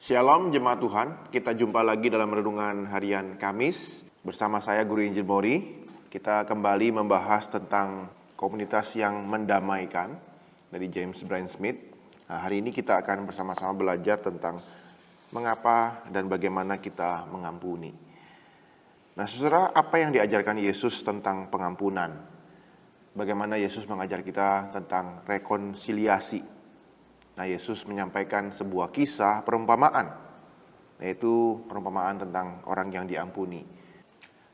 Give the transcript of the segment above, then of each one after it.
Shalom jemaat Tuhan, kita jumpa lagi dalam renungan harian Kamis bersama saya Guru Injil Mori. Kita kembali membahas tentang komunitas yang mendamaikan dari James Bryan Smith. Nah, hari ini kita akan bersama-sama belajar tentang mengapa dan bagaimana kita mengampuni. Nah, saudara, apa yang diajarkan Yesus tentang pengampunan? Bagaimana Yesus mengajar kita tentang rekonsiliasi? Nah, Yesus menyampaikan sebuah kisah perumpamaan, yaitu perumpamaan tentang orang yang diampuni.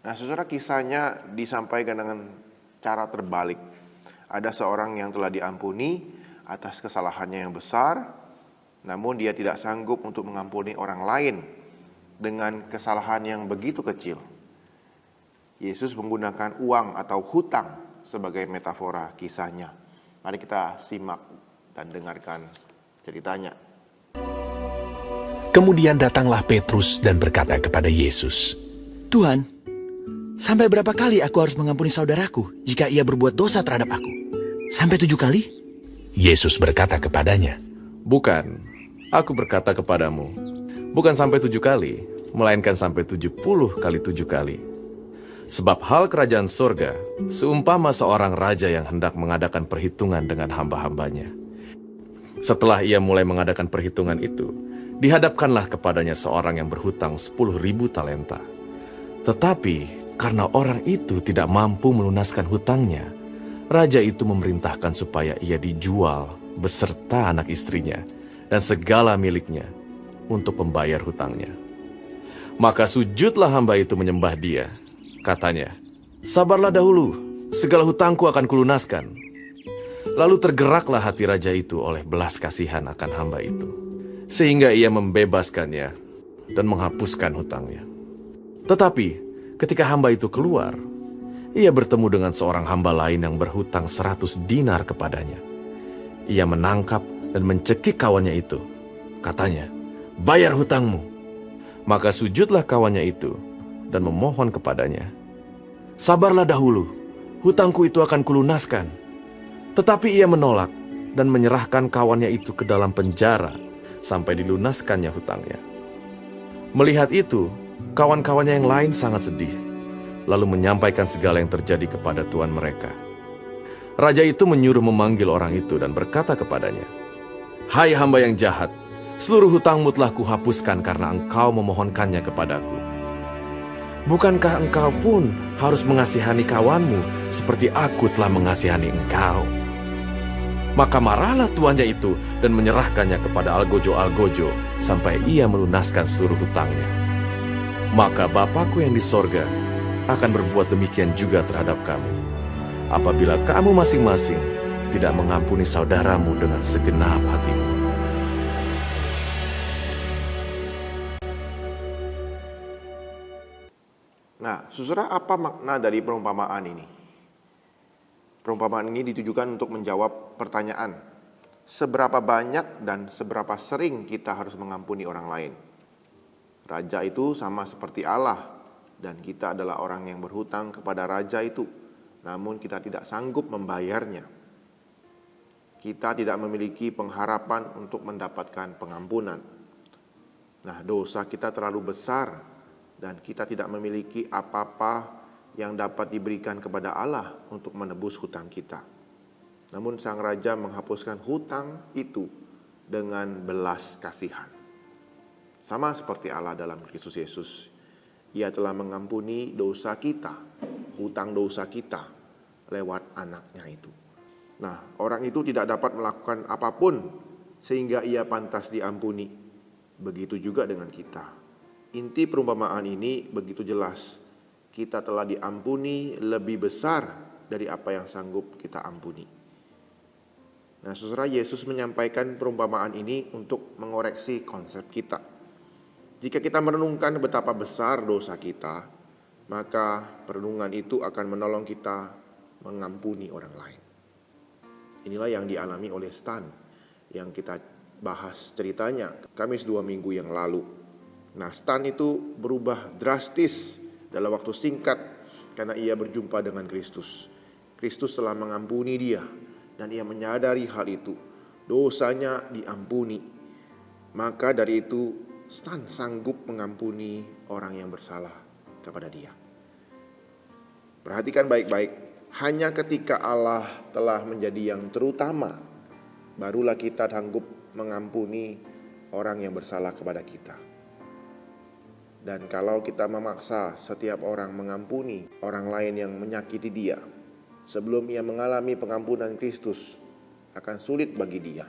Nah, saudara, kisahnya disampaikan dengan cara terbalik. Ada seorang yang telah diampuni atas kesalahannya yang besar, namun dia tidak sanggup untuk mengampuni orang lain dengan kesalahan yang begitu kecil. Yesus menggunakan uang atau hutang sebagai metafora kisahnya. Mari kita simak dan dengarkan ceritanya. Kemudian datanglah Petrus dan berkata kepada Yesus, Tuhan, sampai berapa kali aku harus mengampuni saudaraku jika ia berbuat dosa terhadap aku? Sampai 7 kali? Yesus berkata kepadanya, Bukan, aku berkata kepadamu, bukan sampai 7 kali, melainkan sampai 70 kali 7 kali. Sebab hal kerajaan sorga seumpama seorang raja yang hendak mengadakan perhitungan dengan hamba-hambanya. Setelah ia mulai mengadakan perhitungan itu, dihadapkanlah kepadanya seorang yang berhutang 10.000 talenta. Tetapi karena orang itu tidak mampu melunaskan hutangnya, raja itu memerintahkan supaya ia dijual beserta anak istrinya dan segala miliknya untuk membayar hutangnya. Maka sujudlah hamba itu menyembah dia. Katanya, sabarlah dahulu, segala hutangku akan kulunaskan. Lalu tergeraklah hati raja itu oleh belas kasihan akan hamba itu, sehingga ia membebaskannya dan menghapuskan hutangnya. Tetapi ketika hamba itu keluar, ia bertemu dengan seorang hamba lain yang berhutang 100 dinar kepadanya. Ia menangkap dan mencekik kawannya itu. Katanya, bayar hutangmu. Maka sujudlah kawannya itu dan memohon kepadanya, sabarlah dahulu, hutangku itu akan kulunaskan. Tetapi ia menolak dan menyerahkan kawannya itu ke dalam penjara sampai dilunaskannya hutangnya. Melihat itu, kawan-kawannya yang lain sangat sedih, lalu menyampaikan segala yang terjadi kepada tuan mereka. Raja itu menyuruh memanggil orang itu dan berkata kepadanya, Hai hamba yang jahat, seluruh hutangmu telah kuhapuskan karena engkau memohonkannya kepadaku. Bukankah engkau pun harus mengasihani kawanmu seperti aku telah mengasihani engkau? Maka marahlah tuannya itu dan menyerahkannya kepada algojo-algojo sampai ia melunaskan seluruh hutangnya. Maka Bapakku yang di sorga akan berbuat demikian juga terhadap kamu, apabila kamu masing-masing tidak mengampuni saudaramu dengan segenap hatimu. Nah, saudara, apa makna dari perumpamaan ini? Perumpamaan ini ditujukan untuk menjawab pertanyaan, seberapa banyak dan seberapa sering kita harus mengampuni orang lain. Raja itu sama seperti Allah, dan kita adalah orang yang berhutang kepada raja itu, namun kita tidak sanggup membayarnya. Kita tidak memiliki pengharapan untuk mendapatkan pengampunan. Nah, dosa kita terlalu besar, dan kita tidak memiliki apa-apa yang dapat diberikan kepada Allah untuk menebus hutang kita. Namun sang raja menghapuskan hutang itu dengan belas kasihan. Sama seperti Allah dalam Kristus Yesus. Ia telah mengampuni dosa kita, hutang dosa kita lewat anaknya itu. Nah, orang itu tidak dapat melakukan apapun sehingga ia pantas diampuni. Begitu juga dengan kita. Inti perumpamaan ini begitu jelas. Kita telah diampuni lebih besar dari apa yang sanggup kita ampuni. Nah, saudara, Yesus menyampaikan perumpamaan ini untuk mengoreksi konsep kita. Jika kita merenungkan betapa besar dosa kita, maka perenungan itu akan menolong kita mengampuni orang lain. Inilah yang dialami oleh Stan yang kita bahas ceritanya Kamis 2 minggu yang lalu. Nah, Stan itu berubah drastis dalam waktu singkat karena ia berjumpa dengan Kristus. Kristus telah mengampuni dia dan ia menyadari hal itu. Dosanya diampuni. Maka dari itu sanggup mengampuni orang yang bersalah kepada dia. Perhatikan baik-baik, hanya ketika Allah telah menjadi yang terutama, barulah kita sanggup mengampuni orang yang bersalah kepada kita. Dan kalau kita memaksa setiap orang mengampuni orang lain yang menyakiti dia, sebelum ia mengalami pengampunan Kristus, akan sulit bagi dia.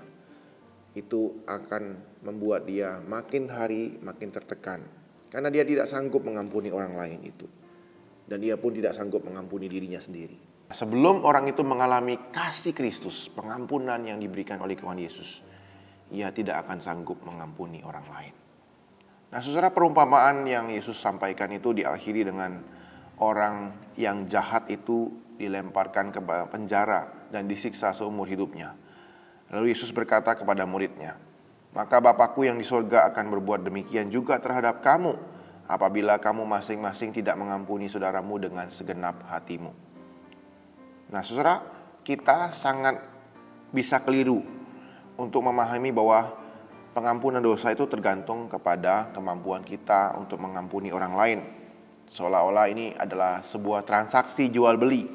Itu akan membuat dia makin hari makin tertekan, karena dia tidak sanggup mengampuni orang lain itu. Dan dia pun tidak sanggup mengampuni dirinya sendiri. Sebelum orang itu mengalami kasih Kristus, pengampunan yang diberikan oleh Tuhan Yesus, ia tidak akan sanggup mengampuni orang lain. Nah, saudara, perumpamaan yang Yesus sampaikan itu diakhiri dengan orang yang jahat itu dilemparkan ke penjara dan disiksa seumur hidupnya. Lalu Yesus berkata kepada muridnya, "Maka Bapakku yang di surga akan berbuat demikian juga terhadap kamu, apabila kamu masing-masing tidak mengampuni saudaramu dengan segenap hatimu." Nah, saudara, kita sangat bisa keliru untuk memahami bahwa pengampunan dosa itu tergantung kepada kemampuan kita untuk mengampuni orang lain. Seolah-olah ini adalah sebuah transaksi jual beli.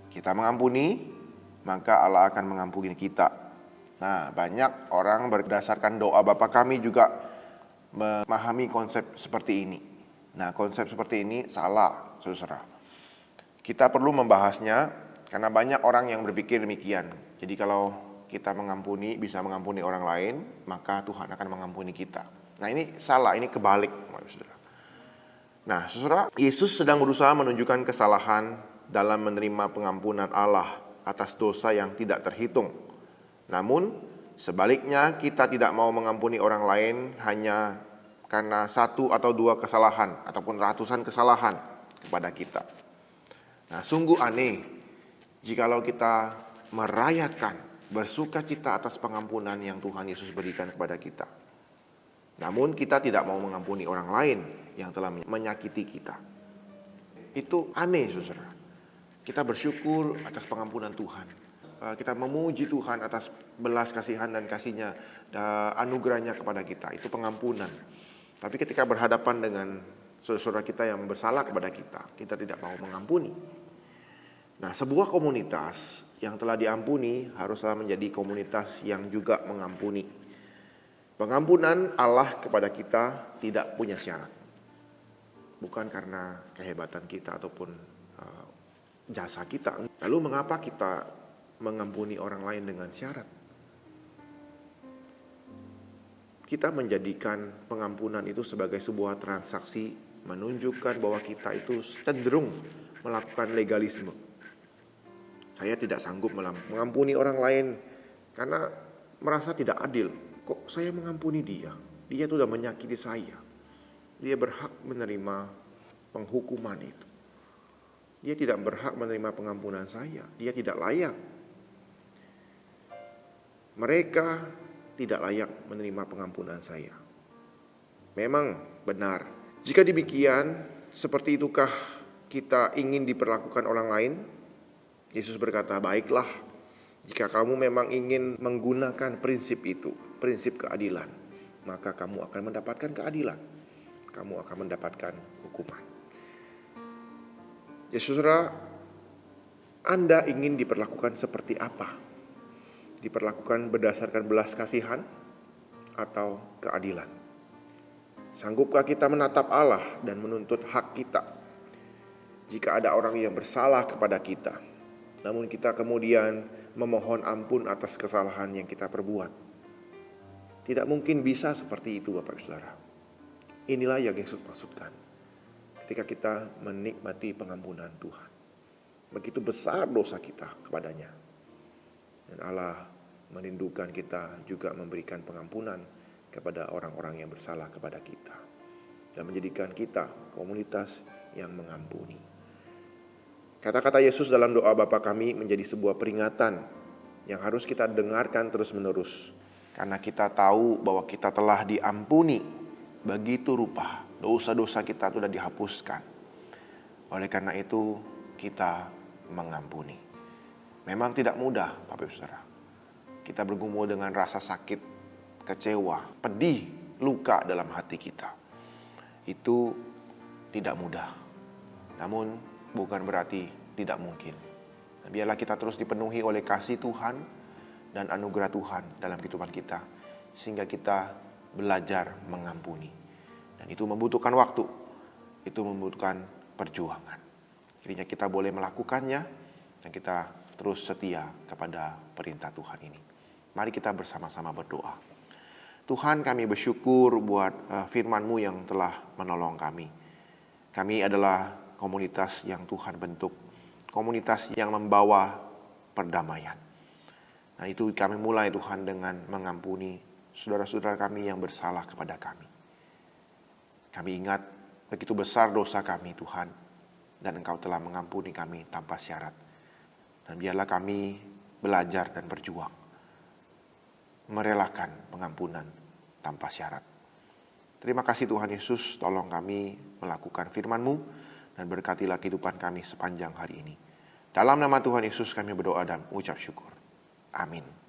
Kita mengampuni, maka Allah akan mengampuni kita. Nah, banyak orang berdasarkan doa Bapa kami juga memahami konsep seperti ini. Nah, konsep seperti ini salah, saudara. Kita perlu membahasnya karena banyak orang yang berpikir demikian. Jadi kalau kita bisa mengampuni orang lain, maka Tuhan akan mengampuni kita. Nah, ini salah, ini kebalik, saudara. Nah, saudara, Yesus sedang berusaha menunjukkan kesalahan dalam menerima pengampunan Allah atas dosa yang tidak terhitung. Namun, sebaliknya kita tidak mau mengampuni orang lain hanya karena 1 atau 2 kesalahan ataupun ratusan kesalahan kepada kita. Nah, sungguh aneh jikalau kita merayakan, bersuka cita atas pengampunan yang Tuhan Yesus berikan kepada kita. Namun kita tidak mau mengampuni orang lain yang telah menyakiti kita. Itu aneh, saudara. Kita bersyukur atas pengampunan Tuhan. Kita memuji Tuhan atas belas kasihan dan kasih-Nya, anugerah-Nya kepada kita. Itu pengampunan. Tapi ketika berhadapan dengan saudara kita yang bersalah kepada kita, kita tidak mau mengampuni. Nah, sebuah komunitas yang telah diampuni haruslah menjadi komunitas yang juga mengampuni. Pengampunan Allah kepada kita tidak punya syarat. Bukan karena kehebatan kita ataupun jasa kita. Lalu mengapa kita mengampuni orang lain dengan syarat? Kita menjadikan pengampunan itu sebagai sebuah transaksi, menunjukkan bahwa kita itu cenderung melakukan legalisme. Saya tidak sanggup mengampuni orang lain karena merasa tidak adil. Kok saya mengampuni dia? Dia sudah menyakiti saya. Dia berhak menerima penghukuman itu. Dia tidak berhak menerima pengampunan saya. Dia tidak layak. Mereka tidak layak menerima pengampunan saya. Memang benar. Jika demikian, seperti itukah kita ingin diperlakukan orang lain? Yesus berkata, "Baiklah, jika kamu memang ingin menggunakan prinsip itu, prinsip keadilan, maka kamu akan mendapatkan keadilan. Kamu akan mendapatkan hukuman." Ya saudara, Anda ingin diperlakukan seperti apa? Diperlakukan berdasarkan belas kasihan atau keadilan? Sanggupkah kita menatap Allah dan menuntut hak kita? Jika ada orang yang bersalah kepada kita, namun kita kemudian memohon ampun atas kesalahan yang kita perbuat. Tidak mungkin bisa seperti itu, Bapak Saudara. Inilah yang Yesus maksudkan ketika kita menikmati pengampunan Tuhan. Begitu besar dosa kita kepadanya. Dan Allah merindukan kita juga memberikan pengampunan kepada orang-orang yang bersalah kepada kita. Dan menjadikan kita komunitas yang mengampuni. Kata-kata Yesus dalam doa Bapa kami menjadi sebuah peringatan yang harus kita dengarkan terus-menerus. Karena kita tahu bahwa kita telah diampuni begitu rupa. Dosa-dosa kita sudah dihapuskan. Oleh karena itu kita mengampuni. Memang tidak mudah, Bapak Ibu Saudara. Kita bergumul dengan rasa sakit, kecewa, pedih, luka dalam hati kita. Itu tidak mudah, namun bukan berarti tidak mungkin. Biarlah kita terus dipenuhi oleh kasih Tuhan dan anugerah Tuhan dalam kehidupan kita, sehingga kita belajar mengampuni. Dan itu membutuhkan waktu, itu membutuhkan perjuangan. Jadinya kita boleh melakukannya, dan kita terus setia kepada perintah Tuhan ini. Mari kita bersama-sama berdoa. Tuhan, kami bersyukur buat firman-Mu yang telah menolong kami. Kami adalah komunitas yang Tuhan bentuk, komunitas yang membawa perdamaian. Nah, itu kami mulai Tuhan dengan mengampuni saudara-saudara kami yang bersalah kepada kami. Kami ingat begitu besar dosa kami Tuhan, dan Engkau telah mengampuni kami tanpa syarat. Dan biarlah kami belajar dan berjuang, merelakan pengampunan tanpa syarat. Terima kasih Tuhan Yesus, tolong kami melakukan firman-Mu, dan berkatilah kehidupan kami sepanjang hari ini. Dalam nama Tuhan Yesus kami berdoa dan ucap syukur. Amin.